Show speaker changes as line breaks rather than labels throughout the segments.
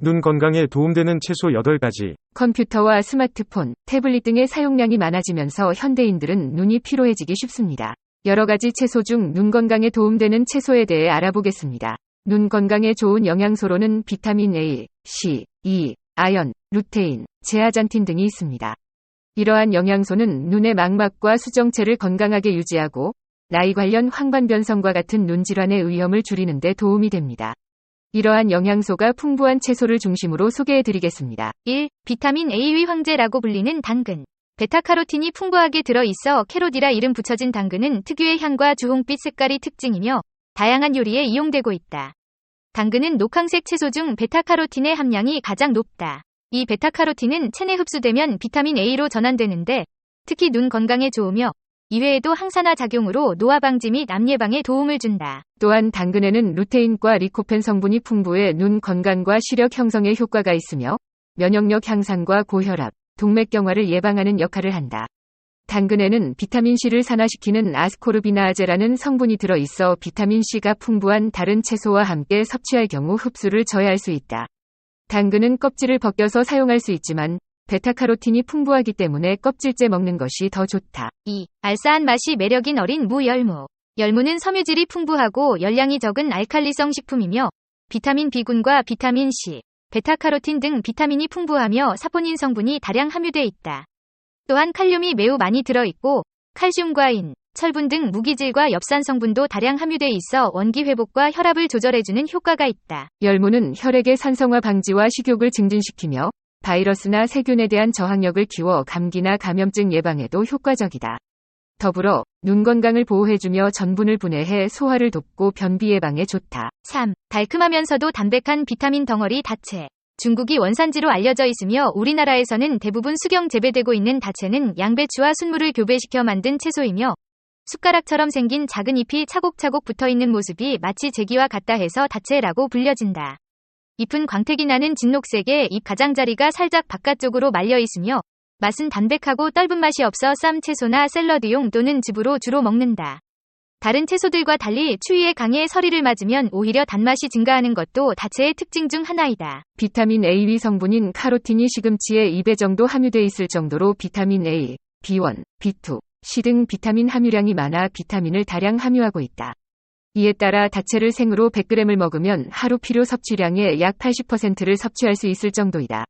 눈 건강에 도움되는 채소 8가지.
컴퓨터와 스마트폰, 태블릿 등의 사용량이 많아지면서 현대인들은 눈이 피로해지기 쉽습니다. 여러 가지 채소 중 눈 건강에 도움되는 채소에 대해 알아보겠습니다. 눈 건강에 좋은 영양소로는 비타민 A, C, E, 아연, 루테인, 제아잔틴 등이 있습니다. 이러한 영양소는 눈의 망막과 수정체를 건강하게 유지하고 나이 관련 황반변성과 같은 눈 질환의 위험을 줄이는 데 도움이 됩니다. 이러한 영양소가 풍부한 채소를 중심으로 소개해드리겠습니다.
1. 비타민 A의 황제라고 불리는 당근. 베타카로틴이 풍부하게 들어있어 캐로디라 이름 붙여진 당근은 특유의 향과 주홍빛 색깔이 특징이며 다양한 요리에 이용되고 있다. 당근은 녹황색 채소 중 베타카로틴의 함량이 가장 높다. 이 베타카로틴은 체내 흡수되면 비타민 A로 전환되는데 특히 눈 건강에 좋으며 이외에도 항산화 작용으로 노화 방지 및 암 예방에 도움을 준다.
또한 당근에는 루테인과 리코펜 성분이 풍부해 눈 건강과 시력 형성에 효과가 있으며 면역력 향상과 고혈압, 동맥경화를 예방하는 역할을 한다. 당근에는 비타민C를 산화시키는 아스코르비나아제라는 성분이 들어있어 비타민C가 풍부한 다른 채소와 함께 섭취할 경우 흡수를 저해할 수 있다. 당근은 껍질을 벗겨서 사용할 수 있지만 베타카로틴이 풍부하기 때문에 껍질째 먹는 것이 더 좋다.
2. 알싸한 맛이 매력인 어린 무 열무. 열무는 섬유질이 풍부하고 열량이 적은 알칼리성 식품이며 비타민 B군과 비타민 C, 베타카로틴 등 비타민이 풍부하며 사포닌 성분이 다량 함유되어 있다. 또한 칼륨이 매우 많이 들어있고 칼슘과 인, 철분 등 무기질과 엽산 성분도 다량 함유되어 있어 원기 회복과 혈압을 조절해주는 효과가 있다.
열무는 혈액의 산성화 방지와 식욕을 증진시키며 바이러스나 세균에 대한 저항력을 키워 감기나 감염증 예방에도 효과적이다. 더불어 눈 건강을 보호해주며 전분을 분해해 소화를 돕고 변비 예방에 좋다.
3. 달큼하면서도 담백한 비타민 덩어리 다채. 중국이 원산지로 알려져 있으며 우리나라에서는 대부분 수경 재배되고 있는 다채는 양배추와 순무를 교배시켜 만든 채소이며 숟가락처럼 생긴 작은 잎이 차곡차곡 붙어있는 모습이 마치 제기와 같다 해서 다채라고 불려진다. 잎은 광택이 나는 진녹색에 잎 가장자리가 살짝 바깥쪽으로 말려 있으며 맛은 담백하고 떫은 맛이 없어 쌈 채소나 샐러드용 또는 즙으로 주로 먹는다. 다른 채소들과 달리 추위에 강해 서리를 맞으면 오히려 단맛이 증가하는 것도 다채의 특징 중 하나이다.
비타민 A 성분인 카로틴이 시금치에 2배 정도 함유되어 있을 정도로 비타민 A, B1, B2, C 등 비타민 함유량이 많아 비타민을 다량 함유하고 있다. 이에 따라 다채를 생으로 100g을 먹으면 하루 필요 섭취량의 약 80%를 섭취할 수 있을 정도이다.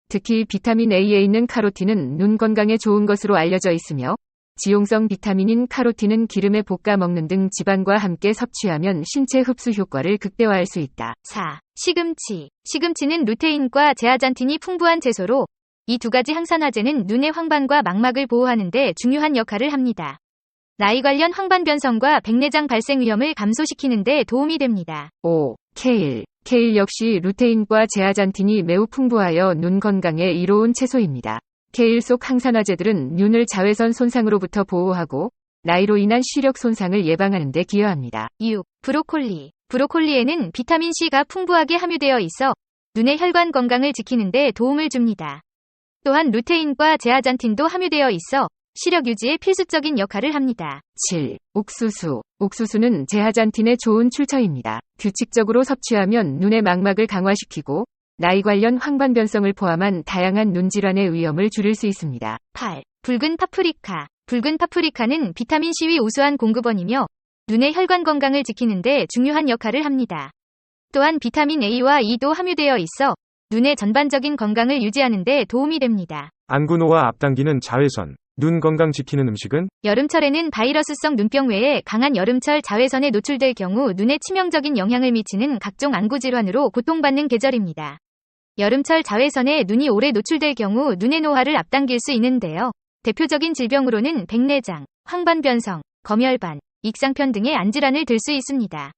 특히 비타민 A에 있는 카로틴은 눈 건강에 좋은 것으로 알려져 있으며 지용성 비타민인 카로틴은 기름에 볶아 먹는 등 지방과 함께 섭취하면 신체 흡수 효과를 극대화할 수 있다.
4. 시금치. 시금치는 루테인과 제아잔틴이 풍부한 채소로 이 두 가지 항산화제는 눈의 황반과 망막을 보호하는 데 중요한 역할을 합니다. 나이 관련 황반변성과 백내장 발생 위험을 감소시키는 데 도움이 됩니다.
5. 케일. 케일 역시 루테인과 제아잔틴이 매우 풍부하여 눈 건강에 이로운 채소입니다. 케일 속 항산화제들은 눈을 자외선 손상으로부터 보호하고 나이로 인한 시력 손상을 예방하는 데 기여합니다.
6. 브로콜리. 브로콜리에는 비타민C가 풍부하게 함유되어 있어 눈의 혈관 건강을 지키는 데 도움을 줍니다. 또한 루테인과 제아잔틴도 함유되어 있어 시력 유지에 필수적인 역할을 합니다.
7. 옥수수. 옥수수는 제아잔틴의 좋은 출처입니다. 규칙적으로 섭취하면 눈의 망막을 강화시키고 나이 관련 황반변성을 포함한 다양한 눈 질환의 위험을 줄일 수 있습니다.
8. 붉은 파프리카. 붉은 파프리카는 비타민C의 우수한 공급원이며 눈의 혈관 건강을 지키는 데 중요한 역할을 합니다. 또한 비타민 A와 E도 함유되어 있어 눈의 전반적인 건강을 유지하는 데 도움이 됩니다.
안구노화 앞당기는 자외선. 눈 건강 지키는 음식은?
여름철에는 바이러스성 눈병 외에 강한 여름철 자외선에 노출될 경우 눈에 치명적인 영향을 미치는 각종 안구 질환으로 고통받는 계절입니다. 여름철 자외선에 눈이 오래 노출될 경우 눈의 노화를 앞당길 수 있는데요. 대표적인 질병으로는 백내장, 황반변성, 검열반, 익상편 등의 안질환을 들 수 있습니다.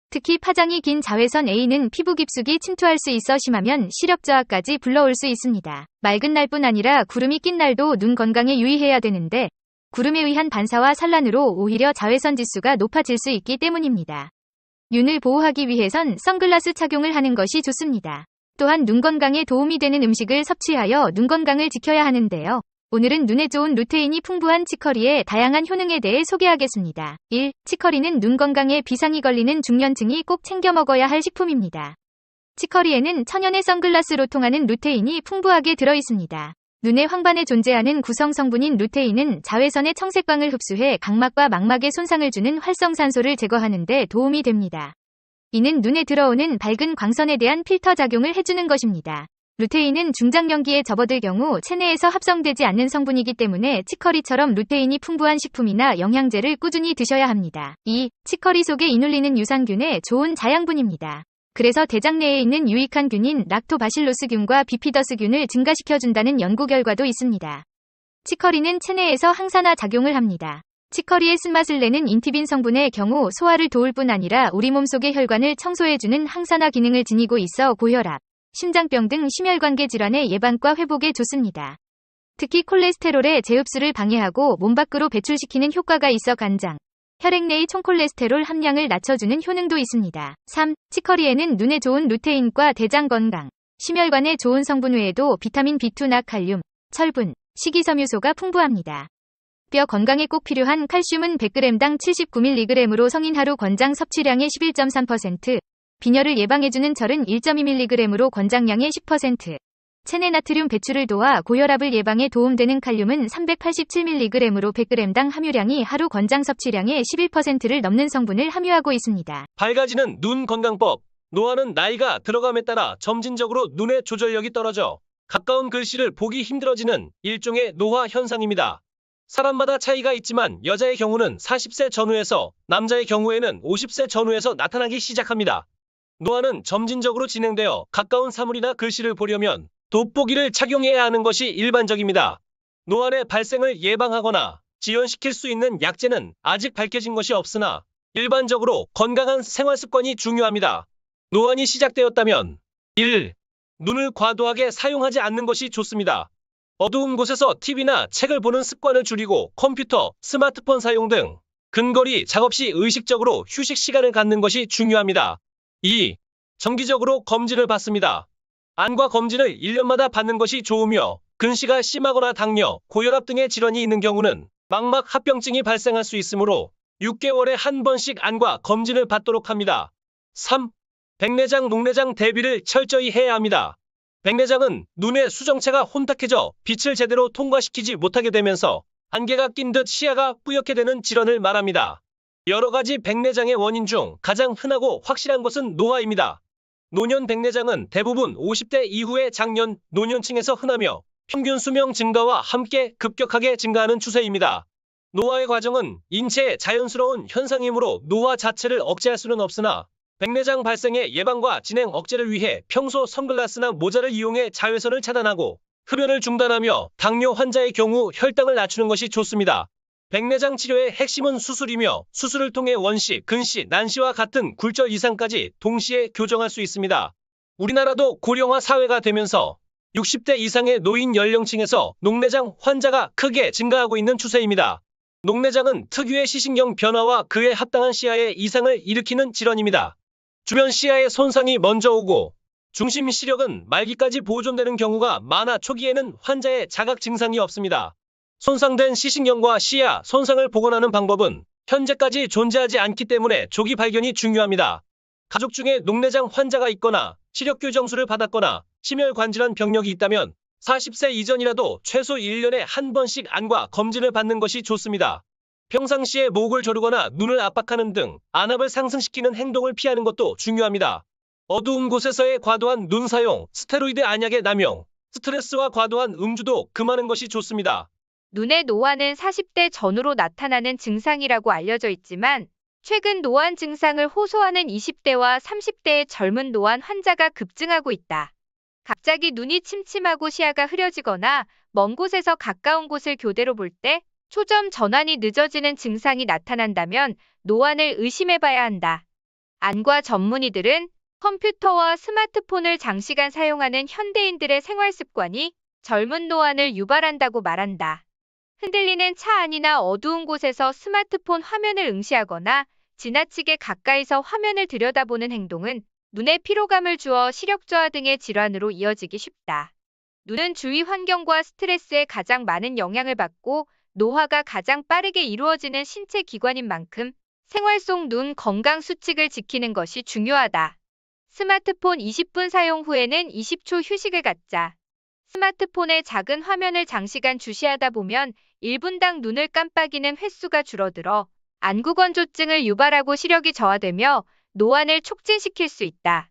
특히 파장이 긴 자외선 A는 피부 깊숙이 침투할 수 있어 심하면 시력 저하까지 불러올 수 있습니다. 맑은 날뿐 아니라 구름이 낀 날도 눈 건강에 유의해야 되는데 구름에 의한 반사와 산란으로 오히려 자외선 지수가 높아질 수 있기 때문입니다. 눈을 보호하기 위해선 선글라스 착용을 하는 것이 좋습니다. 또한 눈 건강에 도움이 되는 음식을 섭취하여 눈 건강을 지켜야 하는데요. 오늘은 눈에 좋은 루테인이 풍부한 치커리의 다양한 효능에 대해 소개하겠습니다. 1. 치커리는 눈 건강에 비상이 걸리는 중년층이 꼭 챙겨 먹어야 할 식품입니다. 치커리에는 천연의 선글라스로 통하는 루테인이 풍부하게 들어있습니다. 눈의 황반에 존재하는 구성 성분인 루테인은 자외선의 청색광을 흡수해 각막과 망막에 손상을 주는 활성산소를 제거하는 데 도움이 됩니다. 이는 눈에 들어오는 밝은 광선에 대한 필터 작용을 해주는 것입니다. 루테인은 중장년기에 접어들 경우 체내에서 합성되지 않는 성분이기 때문에 치커리처럼 루테인이 풍부한 식품이나 영양제를 꾸준히 드셔야 합니다. 2. 치커리 속에 이눌리는 유산균의 좋은 자양분입니다. 그래서 대장 내에 있는 유익한 균인 락토바실로스균과 비피더스균을 증가시켜준다는 연구 결과도 있습니다. 치커리는 체내에서 항산화 작용을 합니다. 치커리의 쓴맛을 내는 인티빈 성분의 경우 소화를 도울 뿐 아니라 우리 몸속의 혈관을 청소해주는 항산화 기능을 지니고 있어 고혈압, 심장병 등 심혈관계 질환의 예방과 회복에 좋습니다. 특히 콜레스테롤의 재흡수를 방해하고 몸 밖으로 배출시키는 효과가 있어 간장, 혈액 내의 총콜레스테롤 함량을 낮춰주는 효능도 있습니다. 3. 치커리에는 눈에 좋은 루테인과 대장 건강, 심혈관에 좋은 성분 외에도 비타민 B2나 칼륨, 철분, 식이섬유소가 풍부합니다. 뼈 건강에 꼭 필요한 칼슘은 100g당 79mg으로 성인 하루 권장 섭취량의 11.3%, 빈혈을 예방해주는 철은 1.2mg으로 권장량의 10%, 체내 나트륨 배출을 도와 고혈압을 예방에 도움되는 칼륨은 387mg으로 100g당 함유량이 하루 권장 섭취량의 11%를 넘는 성분을 함유하고 있습니다.
밝아지는 눈 건강법. 노화는 나이가 들어감에 따라 점진적으로 눈의 조절력이 떨어져 가까운 글씨를 보기 힘들어지는 일종의 노화 현상입니다. 사람마다 차이가 있지만 여자의 경우는 40세 전후에서, 남자의 경우에는 50세 전후에서 나타나기 시작합니다. 노화는 점진적으로 진행되어 가까운 사물이나 글씨를 보려면 돋보기를 착용해야 하는 것이 일반적입니다. 노안의 발생을 예방하거나 지연시킬 수 있는 약제는 아직 밝혀진 것이 없으나 일반적으로 건강한 생활습관이 중요합니다. 노안이 시작되었다면 1. 눈을 과도하게 사용하지 않는 것이 좋습니다. 어두운 곳에서 TV나 책을 보는 습관을 줄이고 컴퓨터, 스마트폰 사용 등 근거리 작업 시 의식적으로 휴식 시간을 갖는 것이 중요합니다. 2. 정기적으로 검진을 받습니다. 안과 검진을 1년마다 받는 것이 좋으며 근시가 심하거나 당뇨, 고혈압 등의 질환이 있는 경우는 망막 합병증이 발생할 수 있으므로 6개월에 한 번씩 안과 검진을 받도록 합니다. 3. 백내장, 녹내장 대비를 철저히 해야 합니다. 백내장은 눈의 수정체가 혼탁해져 빛을 제대로 통과시키지 못하게 되면서 안개가 낀 듯 시야가 뿌옇게 되는 질환을 말합니다. 여러 가지 백내장의 원인 중 가장 흔하고 확실한 것은 노화입니다. 노년 백내장은 대부분 50대 이후의 장년, 노년층에서 흔하며 평균 수명 증가와 함께 급격하게 증가하는 추세입니다. 노화의 과정은 인체의 자연스러운 현상이므로 노화 자체를 억제할 수는 없으나 백내장 발생의 예방과 진행 억제를 위해 평소 선글라스나 모자를 이용해 자외선을 차단하고 흡연을 중단하며 당뇨 환자의 경우 혈당을 낮추는 것이 좋습니다. 백내장 치료의 핵심은 수술이며 수술을 통해 원시, 근시, 난시와 같은 굴절 이상까지 동시에 교정할 수 있습니다. 우리나라도 고령화 사회가 되면서 60대 이상의 노인 연령층에서 녹내장 환자가 크게 증가하고 있는 추세입니다. 녹내장은 특유의 시신경 변화와 그에 합당한 시야의 이상을 일으키는 질환입니다. 주변 시야의 손상이 먼저 오고 중심 시력은 말기까지 보존되는 경우가 많아 초기에는 환자의 자각 증상이 없습니다. 손상된 시신경과 시야 손상을 복원하는 방법은 현재까지 존재하지 않기 때문에 조기 발견이 중요합니다. 가족 중에 녹내장 환자가 있거나 시력교정술을 받았거나 심혈관질환 병력이 있다면 40세 이전이라도 최소 1년에 한 번씩 안과 검진을 받는 것이 좋습니다. 평상시에 목을 조르거나 눈을 압박하는 등 안압을 상승시키는 행동을 피하는 것도 중요합니다. 어두운 곳에서의 과도한 눈 사용, 스테로이드 안약의 남용, 스트레스와 과도한 음주도 금하는 것이 좋습니다.
눈의 노화는 40대 전후로 나타나는 증상이라고 알려져 있지만 최근 노안 증상을 호소하는 20대와 30대의 젊은 노안 환자가 급증하고 있다. 갑자기 눈이 침침하고 시야가 흐려지거나 먼 곳에서 가까운 곳을 교대로 볼 때 초점 전환이 늦어지는 증상이 나타난다면 노안을 의심해봐야 한다. 안과 전문의들은 컴퓨터와 스마트폰을 장시간 사용하는 현대인들의 생활 습관이 젊은 노안을 유발한다고 말한다. 흔들리는 차 안이나 어두운 곳에서 스마트폰 화면을 응시하거나 지나치게 가까이서 화면을 들여다보는 행동은 눈에 피로감을 주어 시력 저하 등의 질환으로 이어지기 쉽다. 눈은 주위 환경과 스트레스에 가장 많은 영향을 받고 노화가 가장 빠르게 이루어지는 신체 기관인 만큼 생활 속 눈 건강 수칙을 지키는 것이 중요하다. 스마트폰 20분 사용 후에는 20초 휴식을 갖자. 스마트폰의 작은 화면을 장시간 주시하다 보면 1분당 눈을 깜빡이는 횟수가 줄어들어 안구건조증을 유발하고 시력이 저하되며 노안을 촉진시킬 수 있다.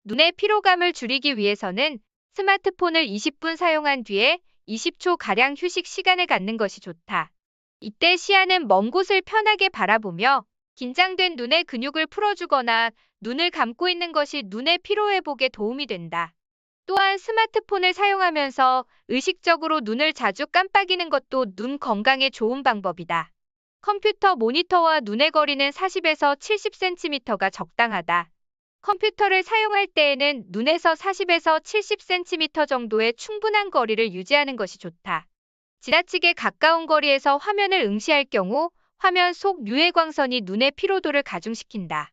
눈의 피로감을 줄이기 위해서는 스마트폰을 20분 사용한 뒤에 20초가량 휴식 시간을 갖는 것이 좋다. 이때 시야는 먼 곳을 편하게 바라보며 긴장된 눈의 근육을 풀어주거나 눈을 감고 있는 것이 눈의 피로회복에 도움이 된다. 또한 스마트폰을 사용하면서 의식적으로 눈을 자주 깜빡이는 것도 눈 건강에 좋은 방법이다. 컴퓨터 모니터와 눈의 거리는 40에서 70cm가 적당하다. 컴퓨터를 사용할 때에는 눈에서 40에서 70cm 정도의 충분한 거리를 유지하는 것이 좋다. 지나치게 가까운 거리에서 화면을 응시할 경우 화면 속 유해 광선이 눈의 피로도를 가중시킨다.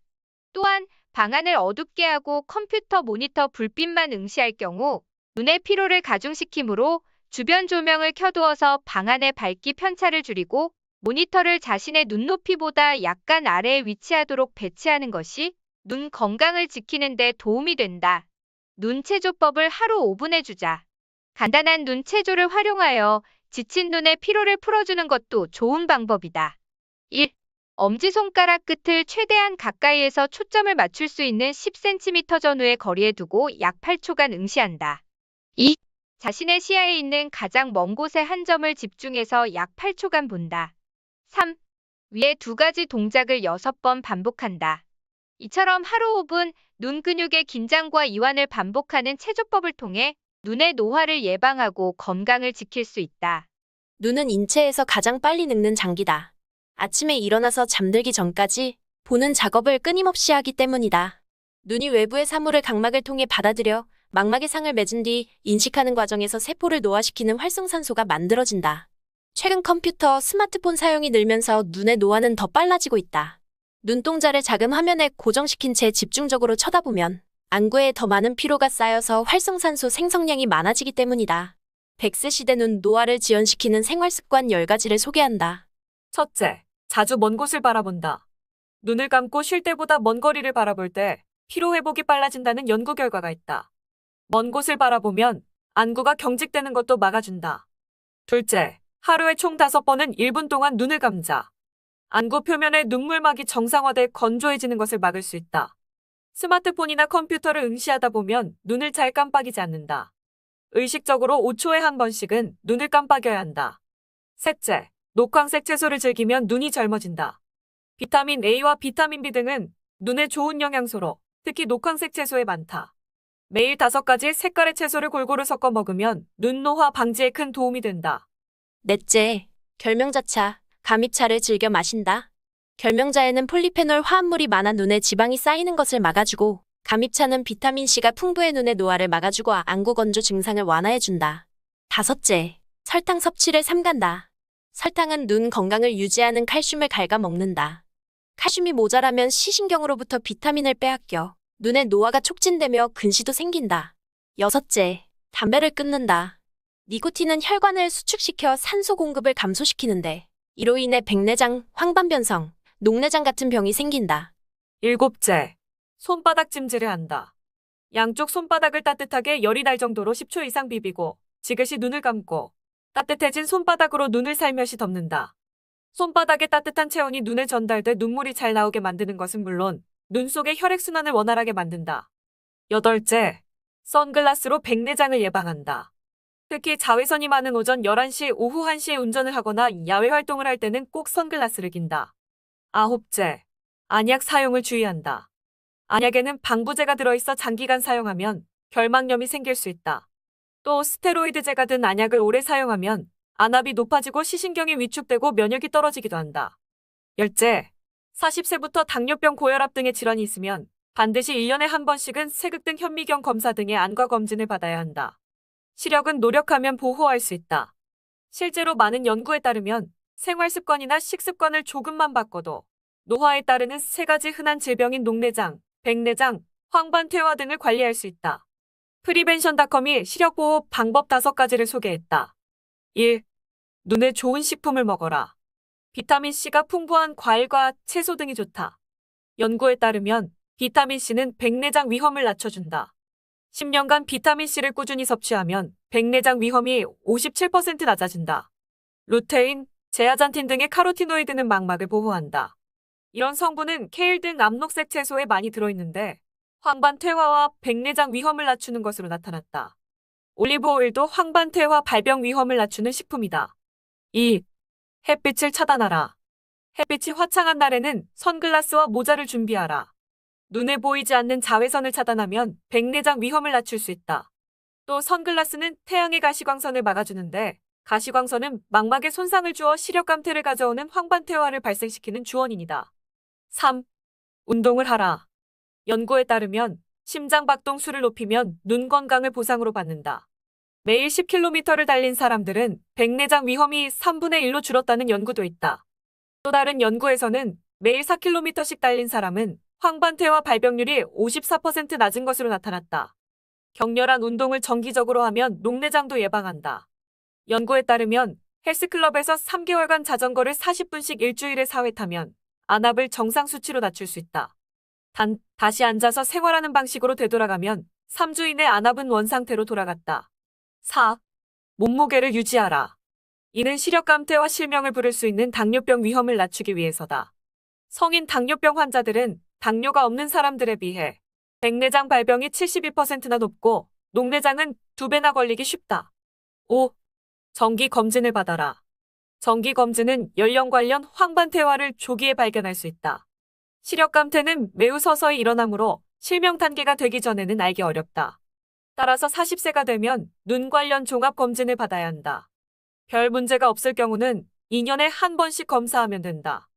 또한 방안을 어둡게 하고 컴퓨터 모니터 불빛만 응시할 경우 눈의 피로를 가중시키므로 주변 조명을 켜두어서 방안의 밝기 편차를 줄이고 모니터를 자신의 눈높이보다 약간 아래에 위치하도록 배치하는 것이 눈 건강을 지키는 데 도움이 된다. 눈 체조법을 하루 5분 해주자. 간단한 눈 체조를 활용하여 지친 눈의 피로를 풀어주는 것도 좋은 방법이다. 1. 엄지손가락 끝을 최대한 가까이에서 초점을 맞출 수 있는 10cm 전후의 거리에 두고 약 8초간 응시한다. 2. 자신의 시야에 있는 가장 먼 곳에 한 점을 집중해서 약 8초간 본다. 3. 위의 두 가지 동작을 6번 반복한다. 이처럼 하루 5분 눈 근육의 긴장과 이완을 반복하는 체조법을 통해 눈의 노화를 예방하고 건강을 지킬 수 있다.
눈은 인체에서 가장 빨리 늙는 장기다. 아침에 일어나서 잠들기 전까지 보는 작업을 끊임없이 하기 때문이다. 눈이 외부의 사물을 각막을 통해 받아들여 망막에 상을 맺은 뒤 인식하는 과정에서 세포를 노화시키는 활성산소가 만들어진다. 최근 컴퓨터, 스마트폰 사용이 늘면서 눈의 노화는 더 빨라지고 있다. 눈동자를 작은 화면에 고정시킨 채 집중적으로 쳐다보면 안구에 더 많은 피로가 쌓여서 활성산소 생성량이 많아지기 때문이다. 100세 시대 눈 노화를 지연시키는 생활습관 10가지를 소개한다.
첫째, 자주 먼 곳을 바라본다. 눈을 감고 쉴 때보다 먼 거리를 바라볼 때 피로 회복이 빨라진다는 연구 결과가 있다. 먼 곳을 바라보면 안구가 경직되는 것도 막아준다. 둘째, 하루에 총 5번은 1분 동안 눈을 감자. 안구 표면의 눈물막이 정상화돼 건조해지는 것을 막을 수 있다. 스마트폰이나 컴퓨터를 응시하다 보면 눈을 잘 깜빡이지 않는다. 의식적으로 5초에 한 번씩은 눈을 깜빡여야 한다. 셋째, 녹황색 채소를 즐기면 눈이 젊어진다. 비타민 A와 비타민 B 등은 눈에 좋은 영양소로 특히 녹황색 채소에 많다. 매일 5가지 색깔의 채소를 골고루 섞어 먹으면 눈 노화 방지에 큰 도움이 된다.
넷째, 결명자차, 감입차를 즐겨 마신다. 결명자에는 폴리페놀 화합물이 많아 눈에 지방이 쌓이는 것을 막아주고 감입차는 비타민C가 풍부해 눈의 노화를 막아주고 안구 건조 증상을 완화해준다. 다섯째, 설탕 섭취를 삼간다. 설탕은 눈 건강을 유지하는 칼슘을 갉아먹는다. 칼슘이 모자라면 시신경으로부터 비타민을 빼앗겨 눈의 노화가 촉진되며 근시도 생긴다. 여섯째, 담배를 끊는다. 니코틴은 혈관을 수축시켜 산소 공급을 감소시키는데 이로 인해 백내장, 황반변성, 녹내장 같은 병이 생긴다.
일곱째, 손바닥 찜질을 한다. 양쪽 손바닥을 따뜻하게 열이 날 정도로 10초 이상 비비고 지그시 눈을 감고 따뜻해진 손바닥으로 눈을 살며시 덮는다. 손바닥의 따뜻한 체온이 눈에 전달돼 눈물이 잘 나오게 만드는 것은 물론 눈 속의 혈액순환을 원활하게 만든다. 여덟째, 선글라스로 백내장을 예방한다. 특히 자외선이 많은 오전 11시, 오후 1시에 운전을 하거나 야외 활동을 할 때는 꼭 선글라스를 낀다. 아홉째, 안약 사용을 주의한다. 안약에는 방부제가 들어있어 장기간 사용하면 결막염이 생길 수 있다. 또 스테로이드제가 든 안약을 오래 사용하면 안압이 높아지고 시신경이 위축되고 면역이 떨어지기도 한다. 열째, 40세부터 당뇨병, 고혈압 등의 질환이 있으면 반드시 1년에 한 번씩은 세극등 현미경 검사 등의 안과 검진을 받아야 한다. 시력은 노력하면 보호할 수 있다. 실제로 많은 연구에 따르면 생활습관이나 식습관을 조금만 바꿔도 노화에 따르는 3가지 흔한 질병인 녹내장, 백내장, 황반퇴화 등을 관리할 수 있다. 프리벤션닷컴이 시력보호 방법 5가지를 소개했다. 1. 눈에 좋은 식품을 먹어라. 비타민C가 풍부한 과일과 채소 등이 좋다. 연구에 따르면 비타민C는 백내장 위험을 낮춰준다. 10년간 비타민C를 꾸준히 섭취하면 백내장 위험이 57% 낮아진다. 루테인, 제아잔틴 등의 카로티노이드는 망막을 보호한다. 이런 성분은 케일 등 암록색 채소에 많이 들어있는데 황반퇴화와 백내장 위험을 낮추는 것으로 나타났다. 올리브 오일도 황반퇴화 발병 위험을 낮추는 식품이다. 2. 햇빛을 차단하라. 햇빛이 화창한 날에는 선글라스와 모자를 준비하라. 눈에 보이지 않는 자외선을 차단하면 백내장 위험을 낮출 수 있다. 또 선글라스는 태양의 가시광선을 막아주는데 가시광선은 망막에 손상을 주어 시력감퇴를 가져오는 황반퇴화를 발생시키는 주원인이다. 3. 운동을 하라. 연구에 따르면 심장박동수를 높이면 눈 건강을 보상으로 받는다. 매일 10km를 달린 사람들은 백내장 위험이 3분의 1로 줄었다는 연구도 있다. 또 다른 연구에서는 매일 4km씩 달린 사람은 황반퇴화 발병률이 54% 낮은 것으로 나타났다. 격렬한 운동을 정기적으로 하면 녹내장도 예방한다. 연구에 따르면 헬스클럽에서 3개월간 자전거를 40분씩 일주일에 4회 타면 안압을 정상 수치로 낮출 수 있다. 단, 다시 앉아서 생활하는 방식으로 되돌아가면 3주 이내 안압은 원상태로 돌아갔다. 4. 몸무게를 유지하라. 이는 시력감퇴와 실명을 부를 수 있는 당뇨병 위험을 낮추기 위해서다. 성인 당뇨병 환자들은 당뇨가 없는 사람들에 비해 백내장 발병이 72%나 높고 녹내장은 2배나 걸리기 쉽다. 5. 정기 검진을 받아라. 정기 검진은 연령 관련 황반퇴화를 조기에 발견할 수 있다. 시력감퇴는 매우 서서히 일어나므로 실명 단계가 되기 전에는 알기 어렵다. 따라서 40세가 되면 눈 관련 종합검진을 받아야 한다. 별 문제가 없을 경우는 2년에 한 번씩 검사하면 된다.